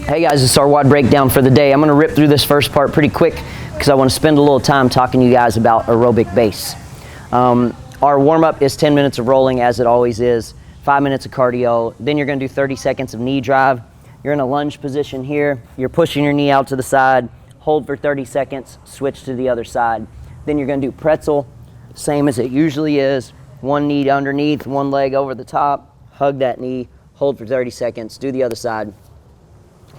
Hey guys, it's our WOD Breakdown for the day. I'm going to rip through this first part pretty quick because I want to spend a little time talking to you guys about aerobic base. Our warm-up is 10 minutes of rolling, as it always is, 5 minutes of cardio. Then you're going to do 30 seconds of knee drive. You're in a lunge position here. You're pushing your knee out to the side, hold for 30 seconds, switch to the other side. Then you're going to do pretzel, same as it usually is. One knee underneath, one leg over the top, hug that knee, hold for 30 seconds, do the other side.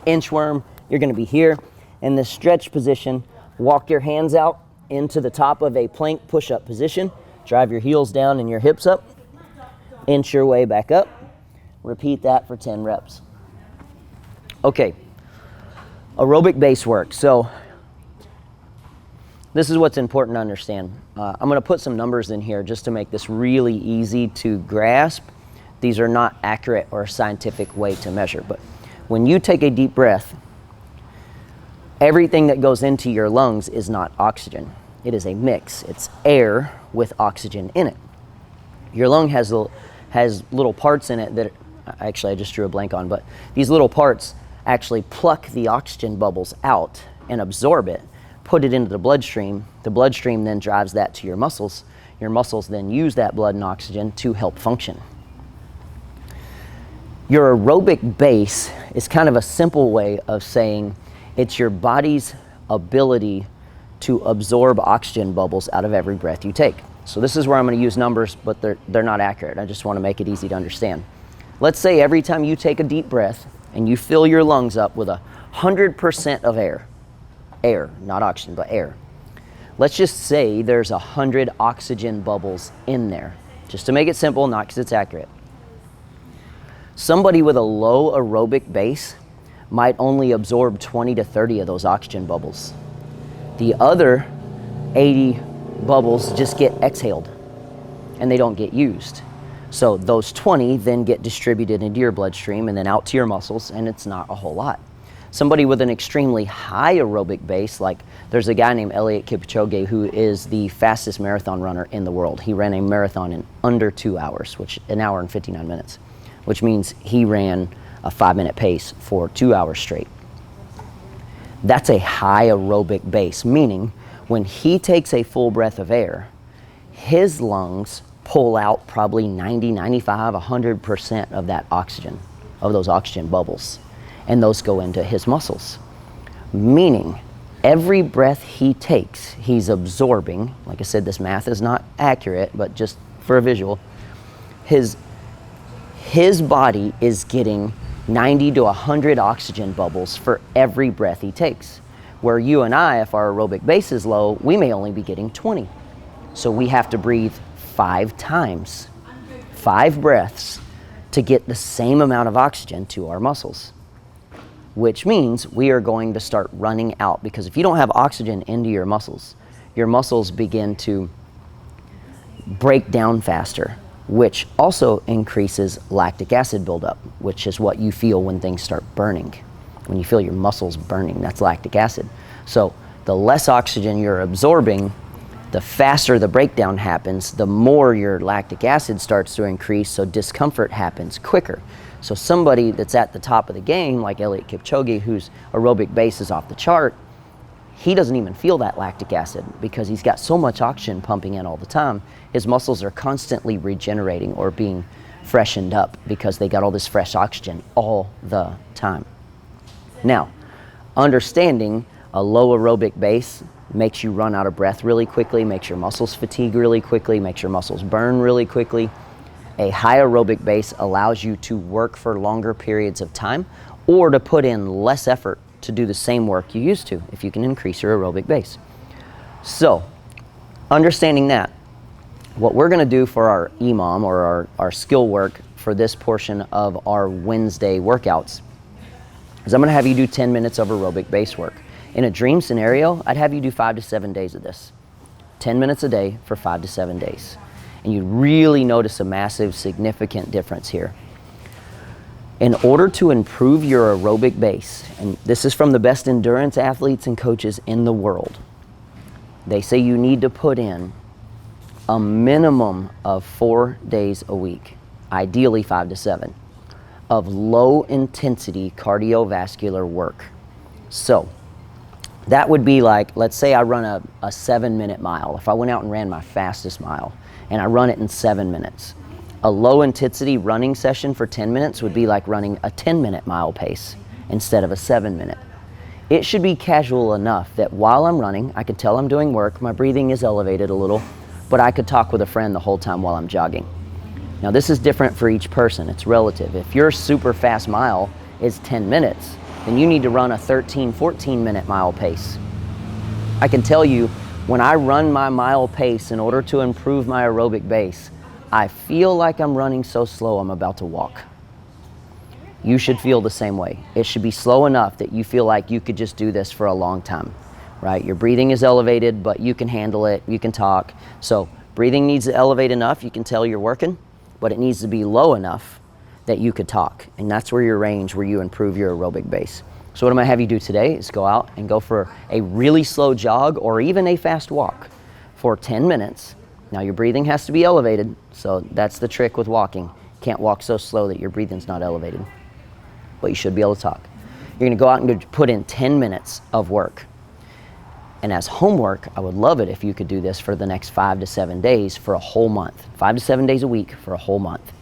Inchworm, you're going to be here in this stretch position. Walk your hands out into the top of a plank push-up position. Drive your heels down and your hips up. Inch your way back up. Repeat that for 10 reps. Okay, aerobic base work. So this is what's important to understand. I'm going to put some numbers in here just to make this really easy to grasp. These are not accurate or a scientific way to measure, but when you take a deep breath, everything that goes into your lungs is not oxygen. It is a mix. It's air with oxygen in it. Your lung has little parts in it that, actually I just drew a blank on, but these little parts actually pluck the oxygen bubbles out and absorb it, put it into the bloodstream. The bloodstream then drives that to your muscles. Your muscles then use that blood and oxygen to help function. Your aerobic base is kind of a simple way of saying it's your body's ability to absorb oxygen bubbles out of every breath you take. So this is where I'm going to use numbers, but they're not accurate. I just want to make it easy to understand. Let's say every time you take a deep breath and you fill your lungs up with 100% of air, not oxygen, but air. Let's just say there's 100 oxygen bubbles in there, just to make it simple, not because it's accurate. Somebody with a low aerobic base might only absorb 20 to 30 of those oxygen bubbles. The other 80 bubbles just get exhaled and they don't get used. So those 20 then get distributed into your bloodstream and then out to your muscles, and it's not a whole lot. Somebody with an extremely high aerobic base, like there's a guy named Kipchoge who is the fastest marathon runner in the world. He ran a marathon in under 2 hours, which 1 hour and 59 minutes. Which means he ran a 5-minute pace for 2 hours straight. That's a high aerobic base, meaning when he takes a full breath of air, his lungs pull out probably 90, 95, 100% of that oxygen, of those oxygen bubbles, and those go into his muscles. Meaning, every breath he takes, he's absorbing, like I said, this math is not accurate, but just for a visual, his body is getting 90 to 100 oxygen bubbles for every breath he takes. Where you and I, if our aerobic base is low, we may only be getting 20. So we have to breathe 5 times, 5 breaths to get the same amount of oxygen to our muscles. Which means we are going to start running out, because if you don't have oxygen into your muscles begin to break down faster, which also increases lactic acid buildup, which is what you feel when things start burning. When you feel your muscles burning, that's lactic acid. So the less oxygen you're absorbing, the faster the breakdown happens, the more your lactic acid starts to increase, so discomfort happens quicker. So somebody that's at the top of the game, like Kipchoge, whose aerobic base is off the chart, he doesn't even feel that lactic acid because he's got so much oxygen pumping in all the time. His muscles are constantly regenerating or being freshened up because they got all this fresh oxygen all the time. Now, understanding a low aerobic base makes you run out of breath really quickly, makes your muscles fatigue really quickly, makes your muscles burn really quickly. A high aerobic base allows you to work for longer periods of time or to put in less effort to do the same work you used to if you can increase your aerobic base. So, understanding that, what we're going to do for our EMOM or our skill work for this portion of our Wednesday workouts is I'm going to have you do 10 minutes of aerobic base work. In a dream scenario, I'd have you do 5 to 7 days of this. 10 minutes a day for 5 to 7 days. And you really notice a massive, significant difference here. In order to improve your aerobic base, and this is from the best endurance athletes and coaches in the world, they say you need to put in a minimum of 4 days a week, ideally 5 to 7. of low intensity cardiovascular work. So that would be like, let's say I run a 7-minute mile. If I went out and ran my fastest mile and I run it in 7 minutes, a low intensity running session for 10 minutes would be like running a 10-minute mile pace instead of a 7-minute. It should be casual enough that while I'm running, I can tell I'm doing work, my breathing is elevated a little, but I could talk with a friend the whole time while I'm jogging. Now this is different for each person, it's relative. If your super fast mile is 10 minutes, then you need to run a 13, 14-minute mile pace. I can tell you, when I run my mile pace in order to improve my aerobic base, I feel like I'm running so slow I'm about to walk. You should feel the same way. It should be slow enough that you feel like you could just do this for a long time, right? Your breathing is elevated, but you can handle it, you can talk. So breathing needs to elevate enough, you can tell you're working, but it needs to be low enough that you could talk. And that's where your range, where you improve your aerobic base. So what I'm gonna have you do today is go out and go for a really slow jog or even a fast walk for 10 minutes. Now your breathing has to be elevated, so that's the trick with walking. Can't walk so slow that your breathing's not elevated, but you should be able to talk. You're gonna go out and put in 10 minutes of work. And as homework, I would love it if you could do this for the next 5 to 7 days for a whole month. 5 to 7 days a week for a whole month.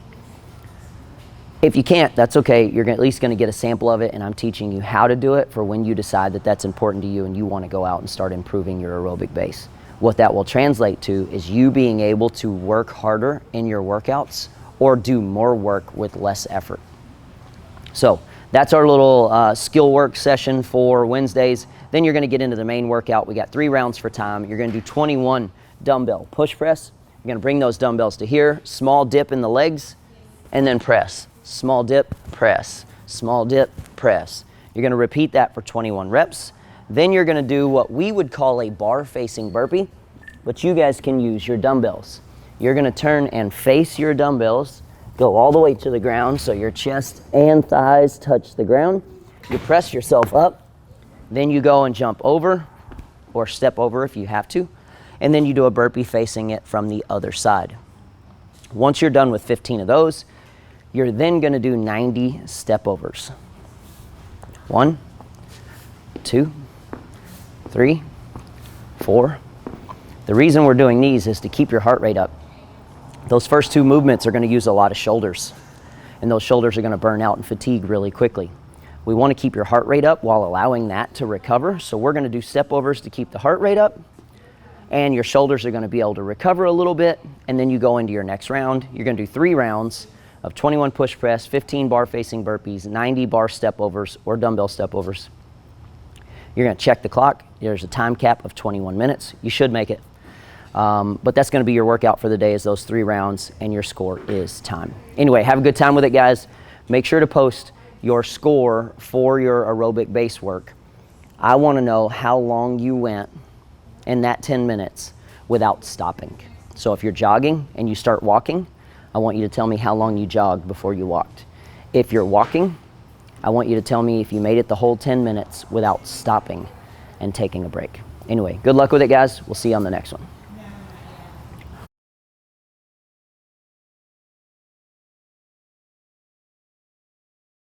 If you can't, that's okay. You're at least gonna get a sample of it, and I'm teaching you how to do it for when you decide that that's important to you and you wanna go out and start improving your aerobic base. What that will translate to is you being able to work harder in your workouts or do more work with less effort. So that's our little skill work session for Wednesdays. Then you're gonna get into the main workout. We got 3 rounds for time. You're gonna do 21 dumbbell push press. You're gonna bring those dumbbells to here, small dip in the legs, and then press. Small dip, press, small dip, press. You're gonna repeat that for 21 reps. Then you're gonna do what we would call a bar facing burpee, but you guys can use your dumbbells. You're gonna turn and face your dumbbells, go all the way to the ground so your chest and thighs touch the ground. You press yourself up, then you go and jump over or step over if you have to, and then you do a burpee facing it from the other side. Once you're done with 15 of those, you're then gonna do 90 step overs. 1, 2, 3, 4. The reason we're doing these is to keep your heart rate up. Those first 2 movements are gonna use a lot of shoulders, and those shoulders are gonna burn out and fatigue really quickly. We wanna keep your heart rate up while allowing that to recover, so we're gonna do step overs to keep the heart rate up, and your shoulders are gonna be able to recover a little bit, and then you go into your next round. You're gonna do 3 rounds of 21 push press, 15 bar facing burpees, 90 bar step overs or dumbbell step overs. You're gonna check the clock. There's a time cap of 21 minutes. You should make it. But that's gonna be your workout for the day, is those 3 rounds, and your score is time. Anyway, have a good time with it, guys. Make sure to post your score for your aerobic base work. I wanna know how long you went in that 10 minutes without stopping. So if you're jogging and you start walking, I want you to tell me how long you jogged before you walked. If you're walking, I want you to tell me if you made it the whole 10 minutes without stopping and taking a break. Anyway, good luck with it, guys. We'll see you on the next one.